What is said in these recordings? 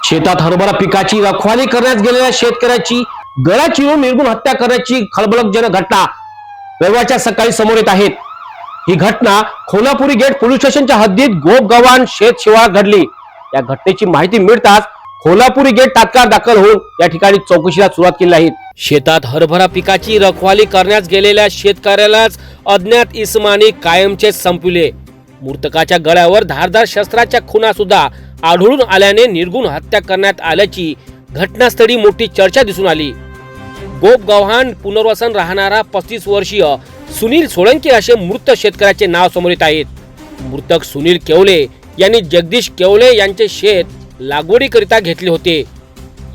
शेतात हरभरा पिकाची रखवाली करण्यास गेलेल्या शेतकऱ्याची गळा चिरून निर्गुण हत्या करण्याची खळबळजनक घटना रविवारच्या सकाळी समोर येत आहेत। ही घटना खोलापुरी गेट पोलीस स्टेशनच्या हद्दीत गोपगव्हाण शेत शिवारात घडली। या घटनेची माहिती मिळताच खोलापुरी गेट तात्काळ दाखल होऊन या ठिकाणी चौकशीला सुरुवात केली आहे। शेतात हरभरा पिकाची रखवाली करण्यास गेलेल्या शेतकऱ्यालाच अज्ञात इसमाने कायमचे संपविले। मृतकाच्या गळ्यावर धारदार शस्त्राच्या खुणा सुद्धा आढळून आल्याने निर्गुण हत्या करण्यात आल्याची घटनास्थळी मोठी चर्चा दिसून आली। गोपगव्हाण पुनर्वसन राहणारा 35 वर्षीय सुनील सोळंके असे मृत शेतकऱ्याचे नाव समोर येत आहेत। मृतक सुनील केवले यांनी जगदीश केवले यांचे शेत लागवडीकरिता घेतले होते।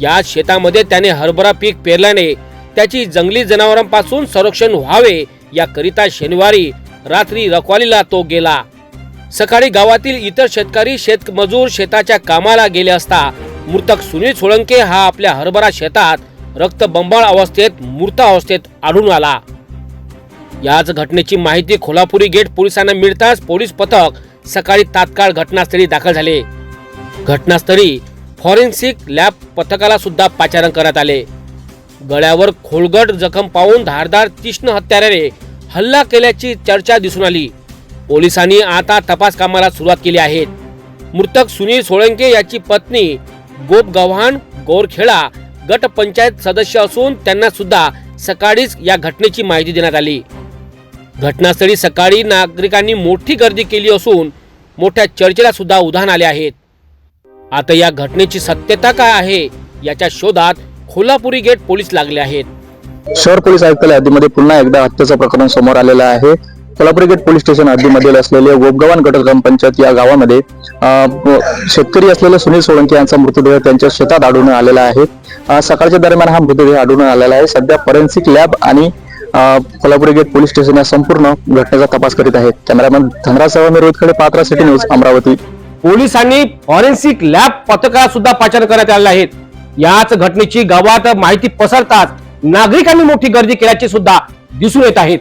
या शेतामध्ये त्याने हरभरा पीक पेरल्याने त्याची जंगली जनावरांपासून संरक्षण व्हावे याकरिता शनिवारी रात्री रखवालीला तो गेला। सकाळी गावातील इतर शेतकरी शेतमजूर शेताच्या कामाला गेले असता मृतक सुनील सोळंके हा आपल्या हरभरा शेतात रक्तबंबाळ अवस्थेत मृत अवस्थेत आढळून आला। याच घटनेची माहिती खोलापुरी गेट पोलिसांना मिळताच पोलीस पथक सकाळी तात्काळ घटनास्थळी दाखल झाले। घटनास्थळी फॉरेन्सिक लॅब पथकाला सुद्धा पाचारण करण्यात आले। गळ्यावर खोलगट जखम पाहून धारदार तीक्ष्ण हत्याराने हल्ला केल्याची चर्चा दिसून आली। पोलिसांनी आता तपास कामाला सुरुवात केली आहे। मृतक सुनील सोळंके याची पत्नी गोपगव्हाण गोरखेडा गट पंचायत सदस्य असून त्यांना सुद्धा सकाळीच या घटनेची माहिती देण्यात आली। घटनास्थळी सकाळी नागरिकांनी मोठी गर्दी केली असून मोठ्या चर्चेला सुद्धा उधाण आले आहेत। आता या घटनेची सत्यता काय आहे याच्या शोधात खोलापुरी गेट पोलीस लागले आहेत। शहर पोलीस आयुक्तालय हद्दीमध्ये पुन्हा एकदा हत्येचं प्रकरण समोर आलेलं आहे। खोलापुरी गेट पोलीस स्टेशन हद्दीमध्ये असलेले गोपगव्हाण गट ग्रामपंचायत या गावामध्ये शेतकरी असलेले सुनील सोळंके यांचा मृतदेह त्यांच्या शेतात आढळून आलेला आहे। सकाळच्या दरम्यान हा मृतदेह आढळून आलेला आहे। सध्या फॉरेन्सिक लॅब आणि खोलापुरी गेट पोलीस स्टेशन या संपूर्ण घटनेचा तपास करीत आहेत। कॅमेरामॅन धनराजसह मी रोहित खडे, पात्रा सिटी न्यूज, अमरावती। पोलिसांनी फॉरेन्सिक लॅब पथकाला सुद्धा पाचारण करण्यात आले आहेत। याच घटनेची गावात माहिती पसरताच नागरिकांनी मोठी गर्दी केल्याचे सुद्धा दिसून येत आहेत।